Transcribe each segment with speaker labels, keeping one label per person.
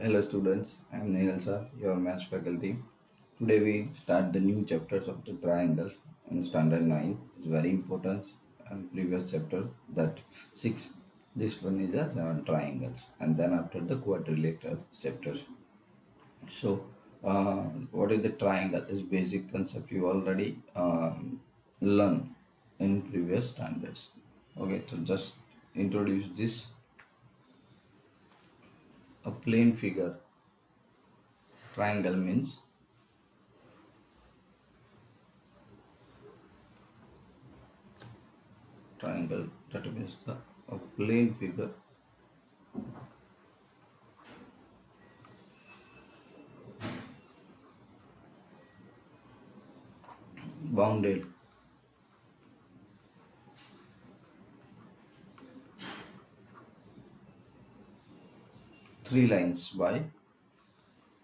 Speaker 1: Hello students, I am Nehal sir, your maths faculty. Today we start the new chapters of the triangles in standard 9. It's very important and previous chapter that 6. This one is a 7 triangles and then after the quadrilateral chapters. So what is the triangle is basic concept you already learn in previous standards. Okay, so just introduce this. A plane figure triangle means triangle, that means a plane figure bounded three lines by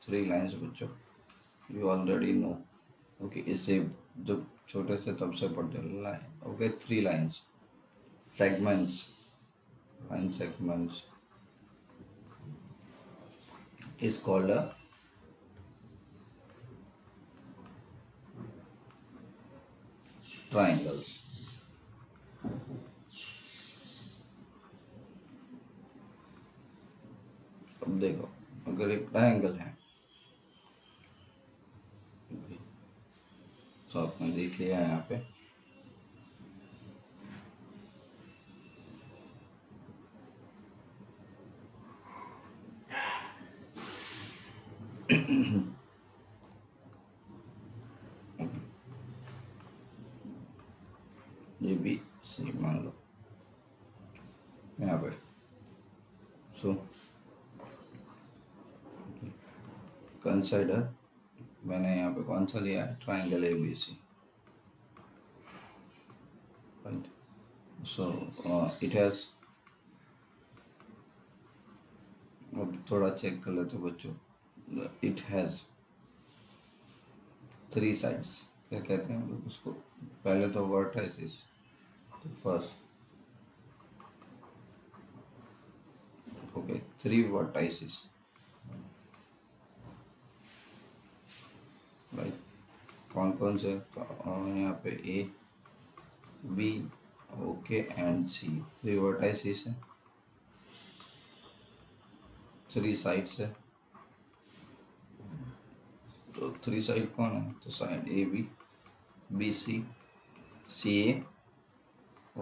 Speaker 1: three lines बच्चों you already know. Okay, इसे जब छोटे से तब से पढ़ते line. Okay, three lines, segments, line segments is called a triangles. अब देखो, अगर एक ट्रायंगल है तो आपने देख लिया यहाँ पे ये भी सही मान लो यहाँ पे. सो कंसिडर, मैंने यहाँ पे कौन सा लिया है, triangle ABC. Right. So it has, अब थोड़ा चेक कर लेते बच्चों. It has three sides. क्या कहते हैं हम लोग उसको, पहले तो वर्टाइसिस. तो first okay, three vertices. Right, कौन कौन से यहाँ पे A B okay and C. Three vertices है, थ्री साइड्स है. तो थ्री साइड कौन है, तो side AB BC CA.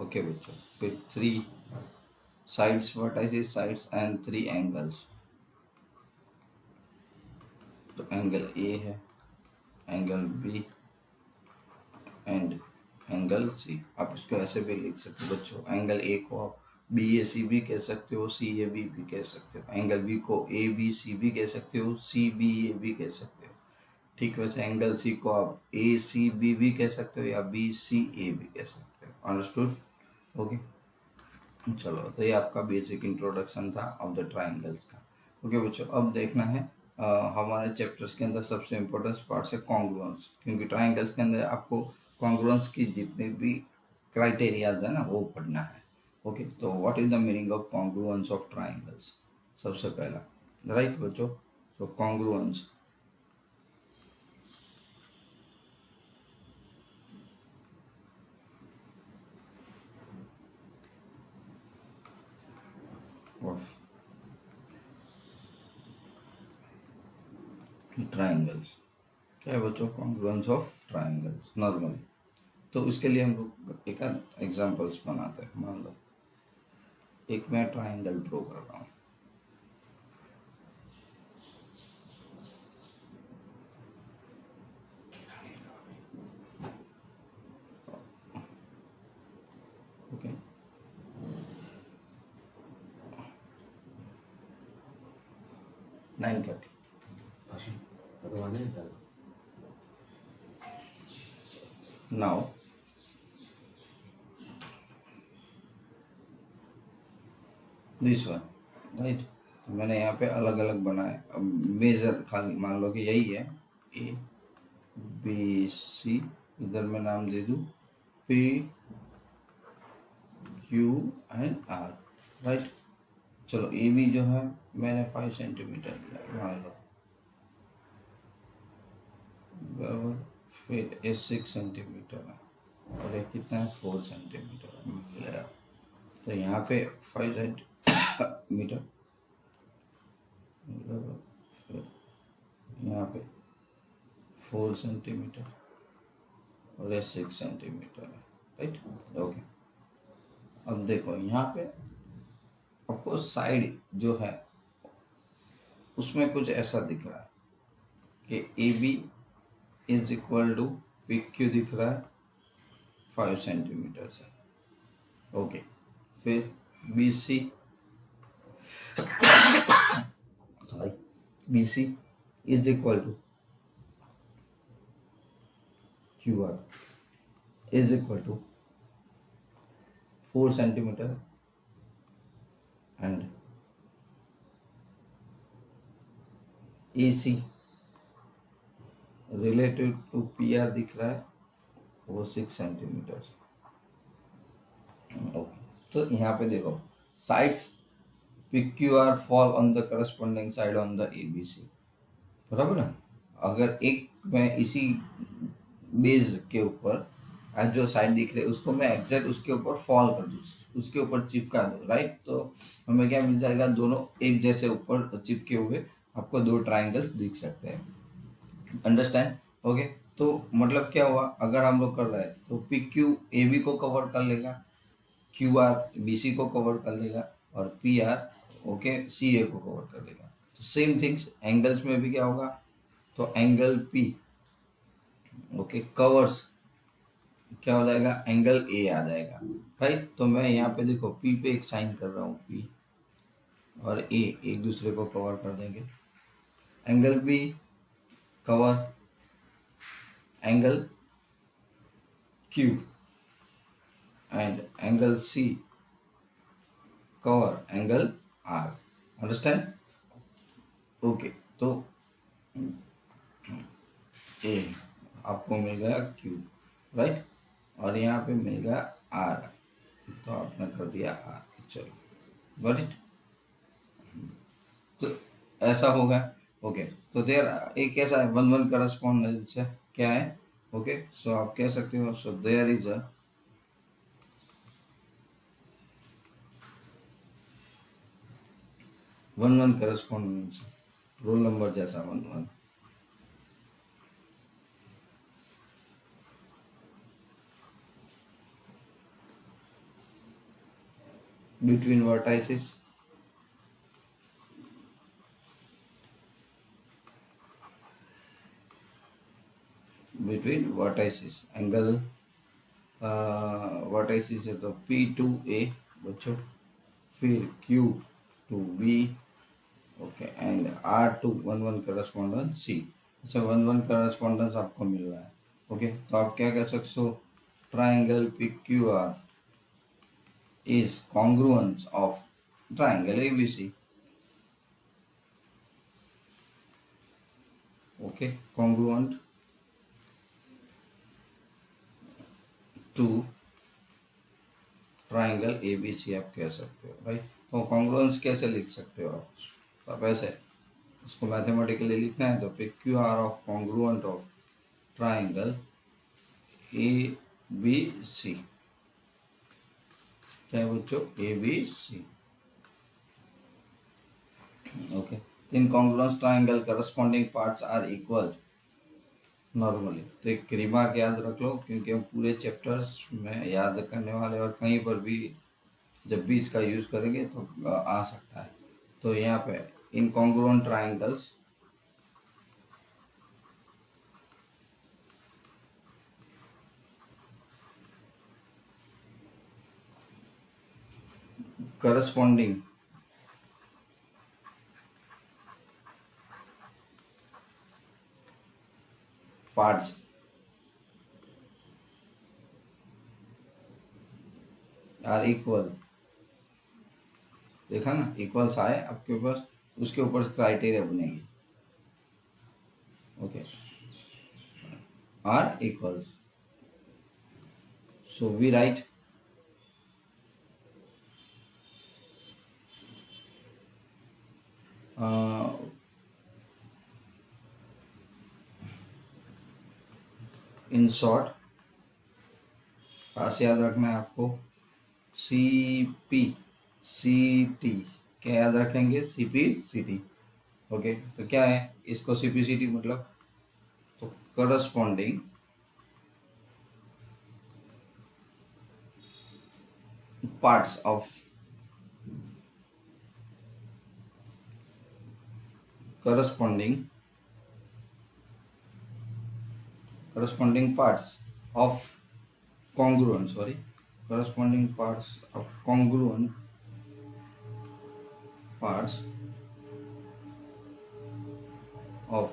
Speaker 1: Okay बच्चों, फिर three sides vertices sides and three angles. तो एंगल A है, angle B and angle C. आप इसको ऐसे भी लिख सकते हो बच्चों, एंगल A को आप BAC भी कह सकते हो, CAB भी कह सकते हो. एंगल B को ABC भी कह सकते हो, CBA भी कह सकते हो. ठीक, वैसे एंगल C को आप ACB भी कह सकते हो या BCA भी कह सकते हो. अंडरस्टूड? ओके, चलो, तो ये आपका बेसिक इंट्रोडक्शन था ऑफ द ट्राइंगल्स का. ओके बच्चों, अब देखना है हमारे चैप्टर्स के अंदर सबसे इम्पोर्टेंट पार्ट है कॉन्ग्रुएंस. क्योंकि ट्राइंगल्स के अंदर आपको कॉन्ग्रुएंस की जितने भी क्राइटेरियाज है ना वो पढ़ना है. ओके, तो what is the meaning of congruence of triangles. सबसे पहला, राइट बच्चों, तो कॉन्ग्रुएंस ऑफ ट्राइंगल्स. क्या है बच्चों, कॉन्ग्रुएंस ऑफ ट्राइंगल्स नॉर्मली. तो उसके लिए हम लोग एक एग्जांपल्स बनाते हैं. मान लो एक मैं ट्राइंगल ड्रॉ कर रहा हूँ. Okay, 9:30. Now this one, right. मैंने यहाँ पे अलग अलग बनाए. अब मेजर खाली मान लो कि यही है ABC. इधर मैं नाम दे दूँ P Q and R. Right, चलो ए बी जो है मैंने 5 सेंटीमीटर लिया मान लो, बराबर। फिर ये 6 सेंटीमीटर है और ये कितना है 4 सेंटीमीटर मिल गया। तो यहाँ पे 5 सेंटीमीटर, फिर यहाँ पे 4 सेंटीमीटर और ये 6 सेंटीमीटर है, राइट। ओके, अब देखो यहाँ पे आपको साइड जो है उसमें कुछ ऐसा दिख रहा है कि A B is equal to P Q दिख रहा है 5 सेंटीमीटर से। ओके, फिर B C, sorry, B C is equal to Q R is equal to 4 centimetre and A C relative to P R दिख रहा है वो 6 सेंटीमीटर। ओके, तो यहाँ पे देखो sides P Q R fall on the corresponding side on the A B C, बराबर है। अगर एक मैं इसी बेस के ऊपर आज जो साइड दिख रहे है उसको मैं एग्जैक्ट उसके ऊपर फॉल कर दूँ, उसके ऊपर चिपका दूँ, राइट, तो हमें क्या मिल जाएगा, दोनों एक जैसे ऊपर चिपके हुए आपको दो ट्राइंगल्स दिख सकते हैं। अंडरस्टैंड? ओके, तो मतलब क्या हुआ, अगर हम लोग कर रहे हैं तो पी क्यू ए बी को कवर कर लेगा, क्यू आर बी सी को कवर कर लेगा और पी आर ओके सी ए को कवर कर लेगा। तो सेम थिंग्स एंगल्स में भी क्या होगा, तो एंगल पी ओके कवर्स क्या हो जाएगा, एंगल ए आ जाएगा, राइट। तो मैं यहाँ पे देखो पी पे एक साइन कर रहा हूँ, पी और ए एक दूसरे को कवर कर देंगे। Angle B cover angle Q and angle C cover angle R. Understand? Okay, तो ए आपको मिल गया क्यू, राइट, और यहाँ पे मिल गया आर, तो आपने कर दिया आर। चलो गॉट इट, तो ऐसा होगा। ओके, तो देयर एक ऐसा है 1-1 करस्पॉन्डेंस है, क्या है, ओके, सो आप कह सकते हो, so there is a 1-1 correspondence, roll number जैसा 1-1। between vertices एंगल वर्टाइसिस है तो P2A बच्चों, फिर Q2B okay and R2 1-1 correspondence C। अच्छा, 1-1 करस्पॉन्डेंस आपको मिल रहा है, ओके, तो आप क्या कह सकते हो, triangle PQR is congruence of triangle ABC। okay, congruent to triangle ABC आप कह सकते हो, राइट। तो congruence कैसे लिख सकते हो आप ऐसे इसको मैथमेटिकली लिखना है तो PQR of congruent of triangle ABC, क्या है बच्चों, ABC। Okay, in congruence triangle corresponding parts are equal normally. तो एक रिमार्क याद रख लो, क्योंकि हम पूरे चैप्टर्स में याद करने वाले और कहीं पर भी जब भी इसका यूज करेंगे तो आ सकता है। तो यहाँ पे incongruent triangles corresponding parts are equal, देखा ना, इक्वल्स आए आपके पास, उसके ऊपर क्राइटेरिया बनेगी, okay, are equals, so we write in short पास याद रखना है आपको, CPCT क्या याद रखेंगे, CPCT। ओके, तो क्या है इसको CPCT मतलब, तो corresponding parts of corresponding parts of congruent, corresponding parts of congruent parts of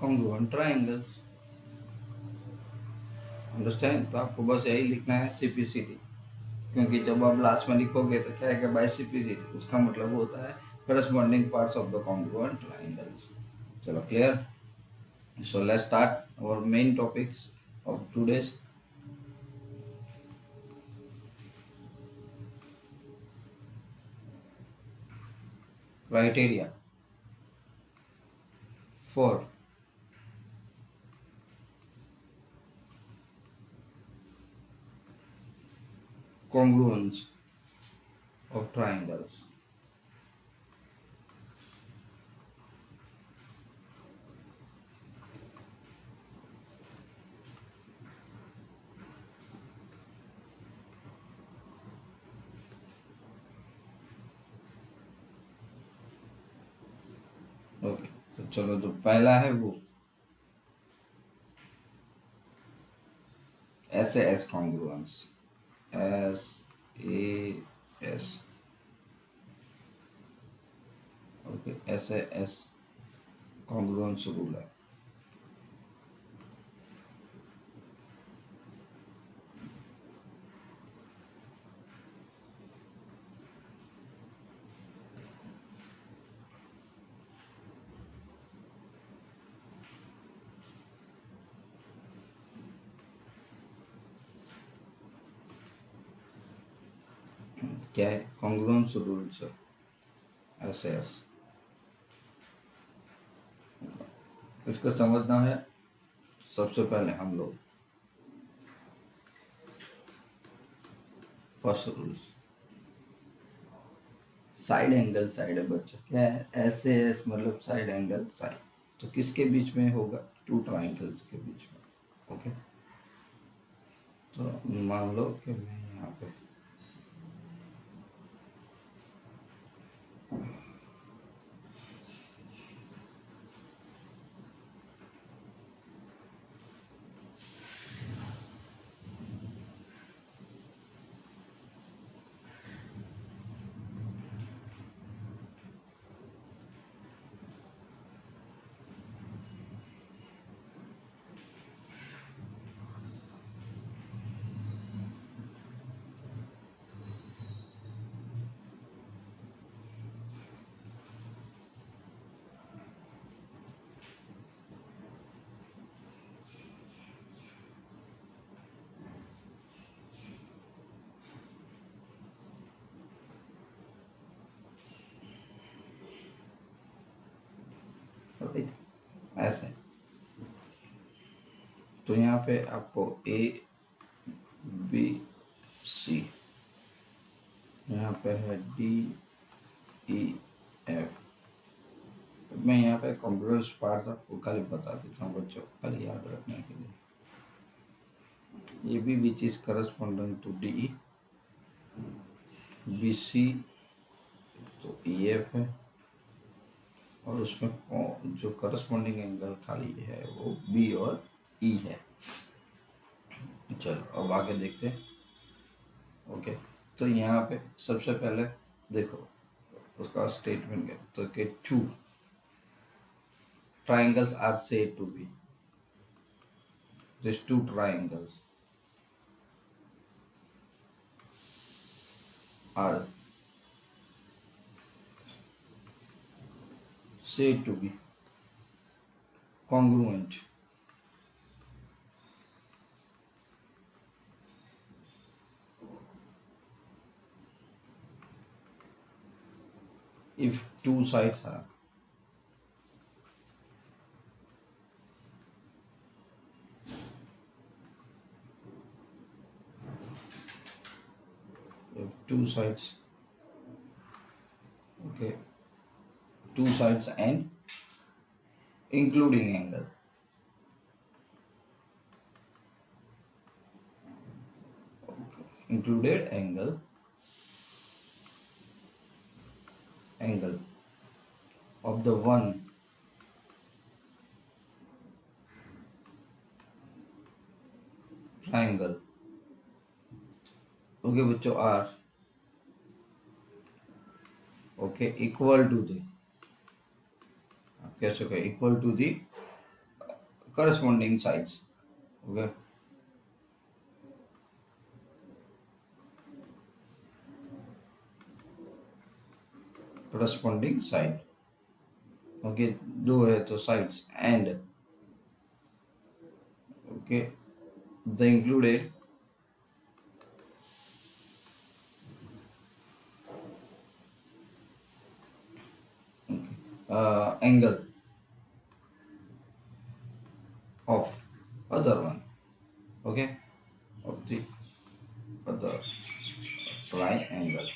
Speaker 1: congruent triangles। Understand. तो आपको बस यही लिखना है CPCT, क्योंकि जब आप लास्ट में लिखोगे तो क्या है बाय CPCT, उसका मतलब होता है corresponding parts of the congruent triangles। चलो clear. So let's start our main topics of today's। Criteria for congruence of triangles। Okay, तो चलो, तो पहला है वो SAS congruence, SAS। Okay, SAS congruence rule है। क्या है कॉन्ग्रुएंस रूल्स, SAS। इसको समझना है सबसे पहले हम लोग first rules, side angle side है बच्चों, क्या है SAS मतलब साइड एंगल साइड, तो किसके बीच में होगा, टू ट्राइंगल्स के बीच में। ओके, तो मान लो कि मैं यहाँ पे ऐसे, तो यहाँ पे आपको ABC, यहाँ पे है DEF। मैं यहाँ पे कॉन्ग्रुएंस पार्ट्स आपको खाली बता देता हूँ बच्चों, खाली याद रखने के लिए। AB which is corresponding to DE, BC तो EF है, और उसमें जो करस्पॉन्डिंग एंगल खाली है वो B और E है। चलो अब आगे देखते हैं। ओके, तो यहाँ पे सबसे पहले देखो उसका स्टेटमेंट है, तो कि to triangles are said to be, these two triangles are said to be congruent if two sides are if two sides, okay, two sides and including angle, okay. Included angle of the one triangle, okay बच्चों, are okay equal to the, आप कह सको equal to the corresponding sides, okay, corresponding side, okay, दो है तो sides and okay the included angle of other one, okay, of the other triangle.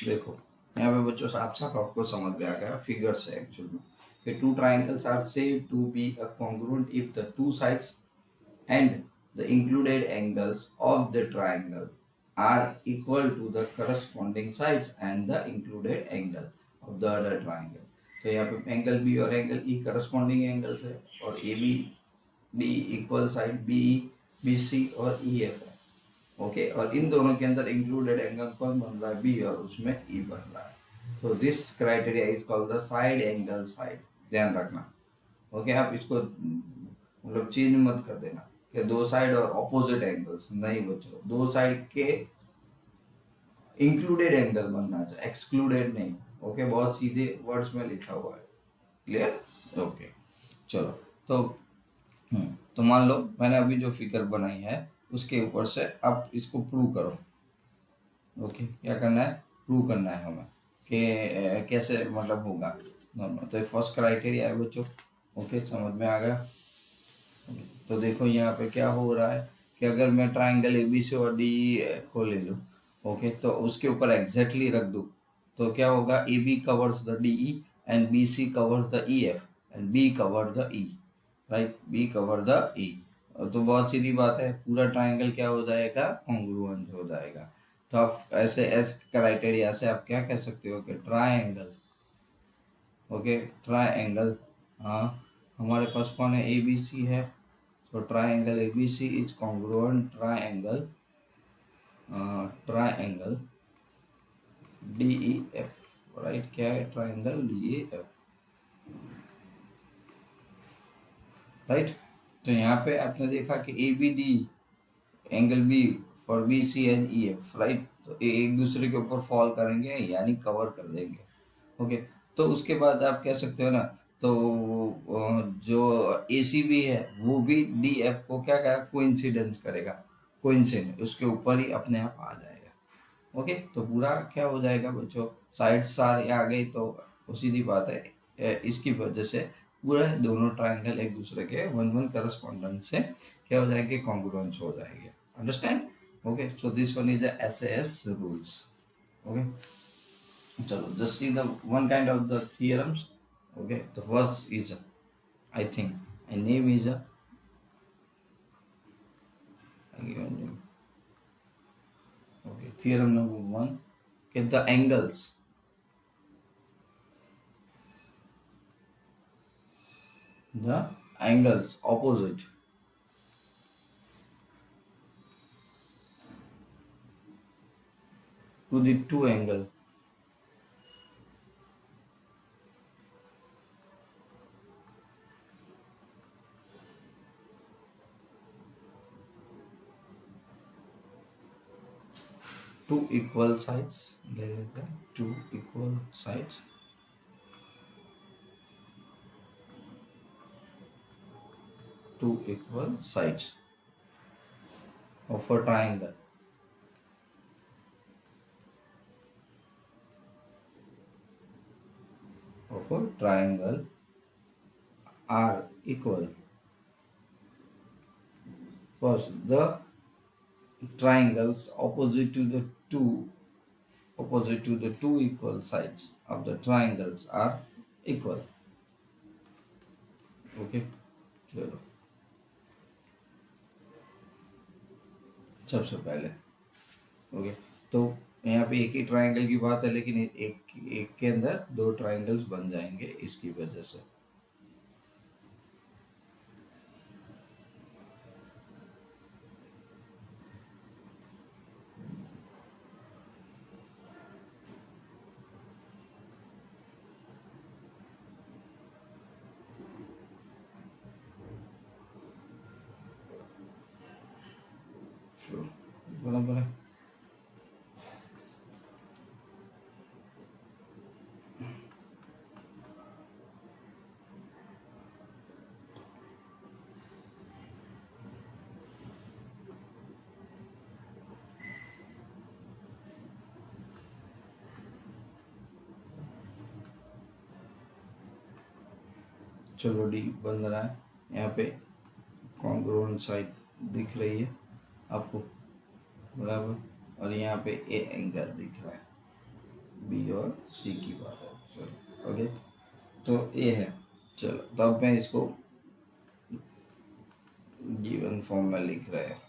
Speaker 1: देखो यहाँ पे बच्चों साफ साफ आपको समझ में आ गया फिगर से एक्चुअली कि two triangles are said to be congruent if the two sides and the included angles of the triangle are equal to the corresponding sides and the included angle of the other triangle. तो यहाँ पे angle B और angle E corresponding angles है और A B D equal side B B C और E F है, okay, और इन दोनों के अंदर इंक्लूडेड एंगल कौन बन रहा है, बी, और उसमें ई बन रहा है. तो this criteria is called the side angle side, ध्यान रखना, ओके. आप इसको मतलब चेंज मत कर देना कि दो साइड और ऑपोजिट एंगल्स, नहीं बच्चों, दो साइड के इंक्लूडेड एंगल बनना चाहिए, एक्सक्लूडेड नहीं, ओके. बहुत सीधे वर्ड्स में लिखा हुआ है, क्लियर, ओके. चलो तो मान लो मैंने अभी जो फिगर बनाई है उसके ऊपर से आप इसको प्रूव करो, ओके. क्या करना है, प्रूव करना है हमें कि कैसे मतलब होगा नॉर्मल. तो फर्स्ट क्राइटेरिया है बच्चों, ओके, समझ में आ गया. तो देखो यहाँ पे क्या हो रहा है कि अगर मैं ट्राइंगल एबीसी और डी को ले लूँ, ओके, तो उसके ऊपर एग्जैक्टली रख दूँ तो क्या होगा, A B covers the D E and B C covers the E F and B cover the E, right, B cover the E. तो बहुत सीधी बात है, पूरा ट्राइंगल क्या हो जाएगा, कॉन्ग्रुएंट हो जाएगा. तो आप ऐसे एस क्राइटेरिया से आप क्या कह सकते हो कि ट्राइंगल, ओके, ट्राइंगल, हाँ, हमारे पास कौन है, ए बी सी है. तो triangle A B C is congruent triangle D E F, right. क्या है, triangle D E F, right. तो यहाँ पे आपने देखा कि A B D angle B for B C and E F, right. तो एक दूसरे के ऊपर फॉल करेंगे यानी कवर कर देंगे, ओके. तो उसके बाद आप कह सकते हो ना, तो जो ए सी बी है वो भी डी एफ को क्या करेगा, कोइंसिडेंस करेगा, कोइंसिडेंस उसके ऊपर ही अपने आप आ जाएगा, ओके. तो पूरा क्या हो जाएगा बच्चों, साइड सारे आ गई, तो सीधी बात है इसकी वजह से पूरा दोनों ट्राइंगल एक दूसरे के वन वन करस्पॉन्डेंस से क्या हो जाएंगे, कॉन्ग्रुएंस हो जाएंगे, understand, okay. So this one is the SAS rules, okay. चलो just see the one kind of the theorems, okay. The first is I think a name is okay, theorem number 1, get the angles opposite to the two angle two equal sides, ले लेते हैं, two equal sides of a triangle, of a triangle are equal. First, the triangles opposite to the two equal sides of the triangles are equal. Okay, चलो सबसे पहले okay तो यहाँ पे एक ही ट्राइंगल की बात है, लेकिन एक के अंदर दो ट्राइंगल्स बन जाएंगे इसकी वजह से। बराबर है। चलो डी बन रहा है, यहाँ पे कॉन्ग्रुएंट साइड दिख रही है आपको, बराबर, और यहाँ पे ए एंगल दिख रहा है, बी और सी की बात है। चलो ओके, तो ए है। चलो तो अब मैं इसको गिवन फॉर्म में लिख रहे हैं।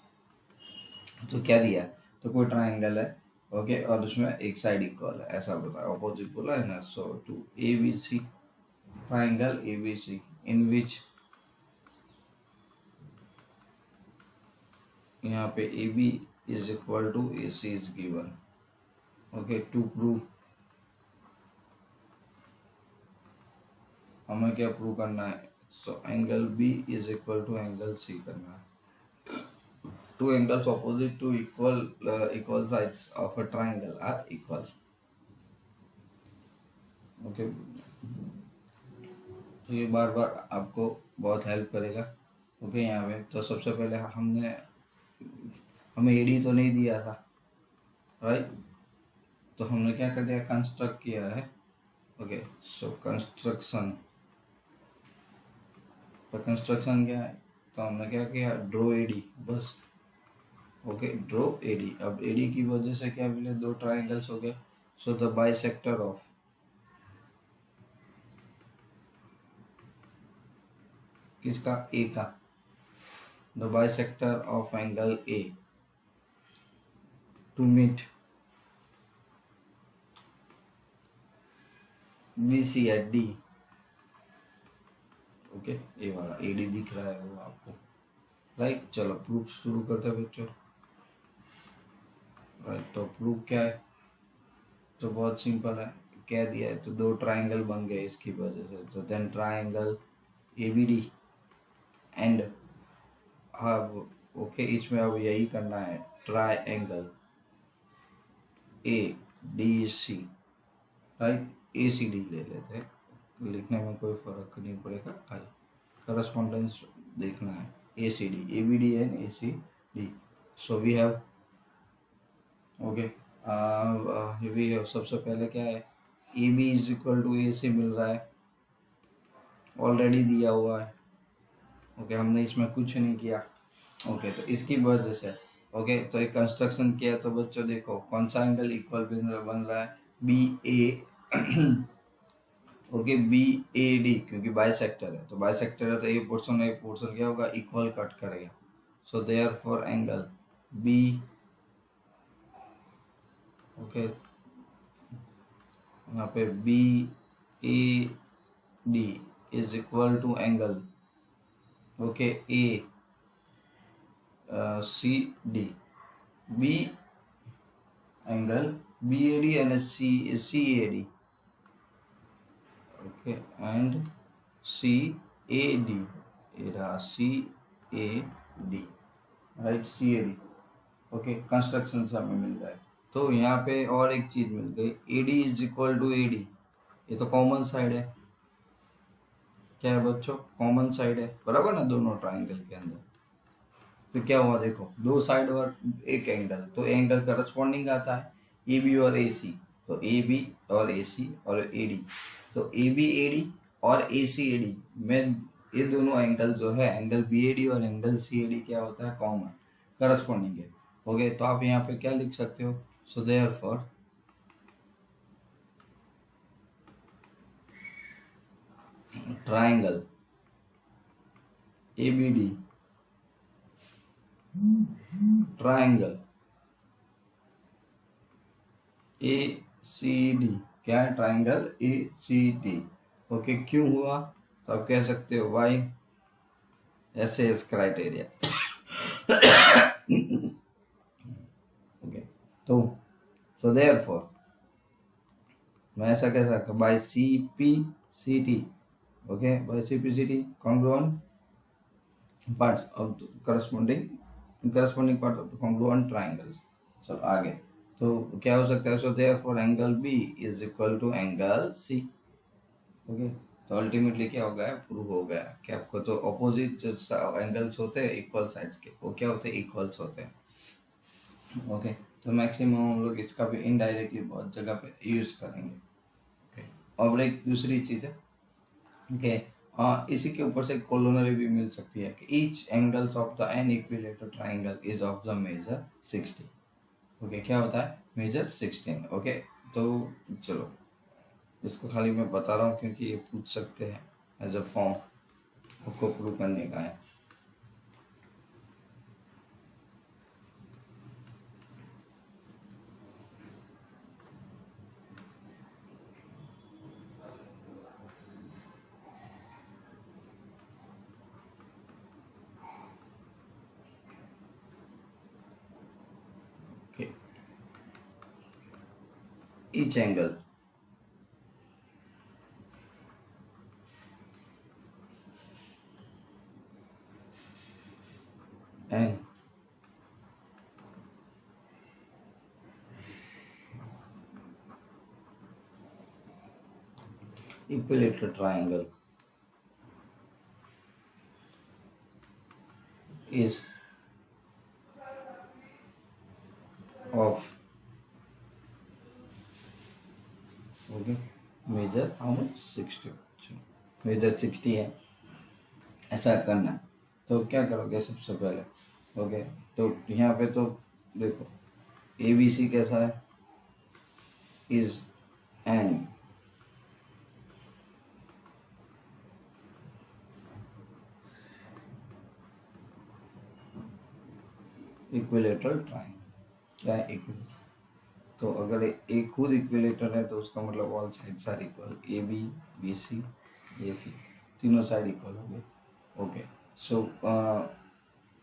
Speaker 1: तो क्या दिया, तो कोई ट्राइंगल है ओके, और उसमें एक साइड इक्वल है, ऐसा बताया, ऑपोजिट बोला है ना। So to A B C, triangle A B C in which यहाँ पे A B is equal to A C is given. Okay, to prove, हमें क्या प्रूव करना है, so angle B is equal to angle C करना है। Two angles opposite to equal sides of a triangle are equal. Okay, तो ये बार बार आपको बहुत हेल्प करेगा। ओके, यहाँ पे तो सबसे पहले हमें एडी तो नहीं दिया था, राइट, तो हमने क्या कर दिया, कंस्ट्रक्ट किया है। ओके, सो कंस्ट्रक्शन, तो कंस्ट्रक्शन क्या है, तो हमने क्या किया, ड्रॉ एडी, बस। Okay, draw AD. अब एडी की वजह से क्या मिले, दो ट्राइंगल्स हो गए। सो द बाइसेक्टर ऑफ, किसका, ए का, the bisector of angle A to meet B C at D. Okay, A वाला एडी दिख रहा है वो आपको, राइट। चलो प्रूफ शुरू करते हैं बच्चों। राइट, तो प्रूफ क्या है, तो बहुत सिंपल है, क्या दिया है, तो दो ट्राइंगल बन गए इसकी वजह से। तो then triangle A B D and, अब ओके, इसमें अब यही करना है, triangle A D C, right, A C D ले लेते हैं, लिखने में कोई फर्क नहीं पड़ेगा, खाली करस्पॉन्डेंस देखना है। A C D, A B D and A C D. So we have okay, we have, सबसे पहले क्या है, A B is equal to A C मिल रहा है, ऑलरेडी दिया हुआ है। ओके, हमने इसमें कुछ नहीं किया। ओके, तो इसकी वजह से ओके, तो एक कंस्ट्रक्शन किया, तो बच्चों देखो कौन सा एंगल इक्वल बन रहा है, B A okay, B A D, क्योंकि बाइसेक्टर है, तो बाइसेक्टर है तो ये पोर्शन क्या होगा, इक्वल कट करेगा। So therefore angle B, okay, यहाँ पे B A D is equal to angle okay A C D, B angle B A D and C A D, okay, and C A D, ये रहा C A D, right, C A D. Okay, construction से हमें मिल जाए। तो यहाँ पे और एक चीज मिल गई, A D is equal to A D, ये तो कॉमन साइड है, क्या है बच्चों, कॉमन साइड है, बराबर ना, दोनों ट्राइंगल के अंदर। तो क्या हुआ, देखो दो साइड और एक एंगल, तो एंगल करस्पॉन्डिंग आता है ए बी और ए सी, तो ए बी और ए सी और ए डी, तो ए बी ए डी और ए सी ए डी में ये दोनों एंगल जो है, एंगल बी ए डी और एंगल सी ए डी क्या होता है, कॉमन करस्पॉन्डिंग है। ओके, तो आप यहाँ पे क्या लिख सकते हो, so therefore triangle A B D, triangle A C D, क्या है, triangle A C D. Okay, क्यों हुआ, तो आप कह सकते हो वाई ऐसे एस क्राइटेरिया। ओके, तो सो देयरफॉर मैं ऐसा कह सकता हूँ by C P C T. Okay, by C P C T congruent parts of the corresponding part of the congruent triangles। चलो आगे, तो क्या हो सकता है, so therefore angle B is equal to angle C. Okay, तो ultimately क्या हो गया, प्रूव हो गया कि आपको तो ऑपोजिट एंगल्स होते हैं इक्वल साइड्स के, वो क्या होते हैं, इक्वल्स होते हैं। ओके, तो मैक्सिमम हम लोग इसका भी इनडायरेक्टली बहुत जगह पे यूज करेंगे। ओके, और एक दूसरी चीज है, ओके, इसी के ऊपर से कोलोनरी भी मिल सकती है कि each angles of the an equilateral triangle is of the measure 60। Okay, क्या होता है, मेजर 16। ओके, तो चलो इसको खाली मैं बता रहा हूँ क्योंकि ये पूछ सकते हैं एज अ फॉर्म, आपको प्रूव करने का है। each angle and equilateral triangle is of okay measure how much 60। Measure 60 है, ऐसा करना है। तो क्या करोगे सबसे पहले, ओके, तो यहाँ पे तो देखो ए बी सी कैसा है, इज एन इक्विलेटरल ट्राइंगल। क्या है, इक्विलेटरल। तो अगर एक खुद इक्विलेटर है तो उसका मतलब all sides are equal, A B B C A C तीनों साइड इक्वल हो गए। ओके, सो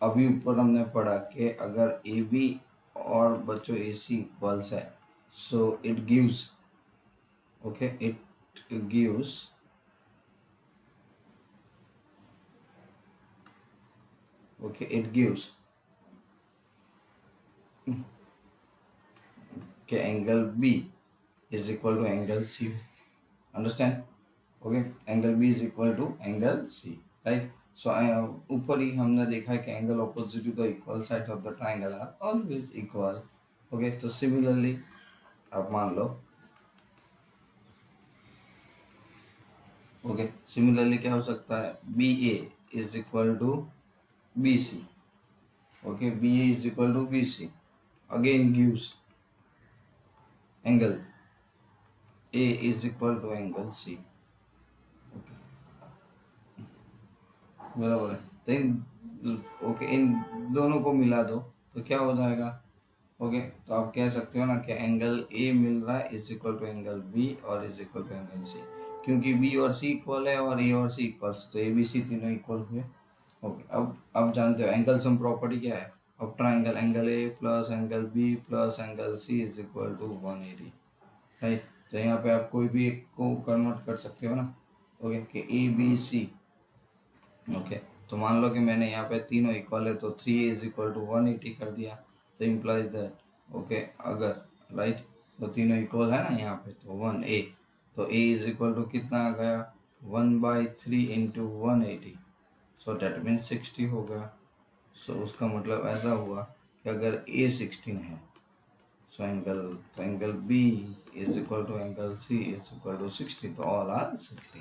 Speaker 1: अभी ऊपर हमने पढ़ा कि अगर ए बी और बच्चों ए सी इक्वल्स है, so it gives, okay, it gives okay it gives कि angle B is equal to angle C. Understand, okay, angle B is equal to angle C, right. So ऊपर ही हमने देखा है कि angle opposite to the equal side of the triangle are always equal. Okay, तो similarly आप मान लो, ओके, सिमिलरली क्या हो सकता है, B A is equal to B C. Okay, B A is equal to B C again gives angle A is equal to angle C। बराबर है, तो इन दोनों को मिला दो तो क्या हो जाएगा। ओके, तो आप कह सकते हो ना कि एंगल A मिल रहा है is equal to angle B और is equal to angle C, क्योंकि B और C इक्वल है और A और C इक्वल, तो A B C तीनों इक्वल हुए। ओके, अब जानते हो एंगल सम प्रॉपर्टी क्या है अब triangle, angle A plus angle B plus angle C is equal to 180, right. तो यहाँ पे आप कोई भी एक को कन्वर्ट कर सकते हो ना, ओके, कि ए बी सी। ओके, तो मान लो कि मैंने यहाँ पे तीनों इक्वल है तो 3A इज इक्वल टू 180 कर दिया, तो इम्प्लाइज दैट, ओके, अगर राइट तो तीनों इक्वल है ना यहाँ पे, तो 1A, तो A इज इक्वल टू कितना आ गया 1/3 इंटू 180, सो डेट मीन 60 हो गया। सो उसका मतलब ऐसा हुआ कि अगर A 16 है, So angle B is equal to angle C is equal to 60. तो all are 60.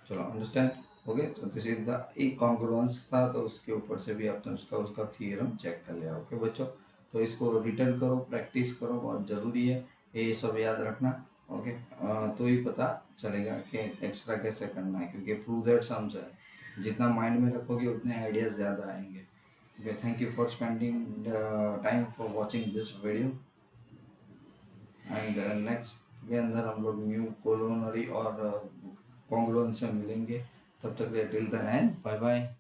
Speaker 1: चलो अंडरस्टैंड ओके. तो दिस इज द एक कॉन्ग्रुएंस था, तो उसके ऊपर से भी आपने उसका थियरम चेक कर लिया. ओके बच्चों, तो इसको रिटर्न करो, प्रैक्टिस करो, बहुत ज़रूरी है ये सब याद रखना. ओके तो ही पता चलेगा कि एक्स्ट्रा कैसे करना है, क्योंकि प्रूव दैट सम्स है, जितना माइंड में रखोगे उतने आइडियाज ज़्यादा आएंगे. Okay thank you for spending time for watching this video. And next के अंदर हम लोग न्यू कोलोनरी और कॉन्ग्रुएंस से मिलेंगे. तब तक till then and bye bye.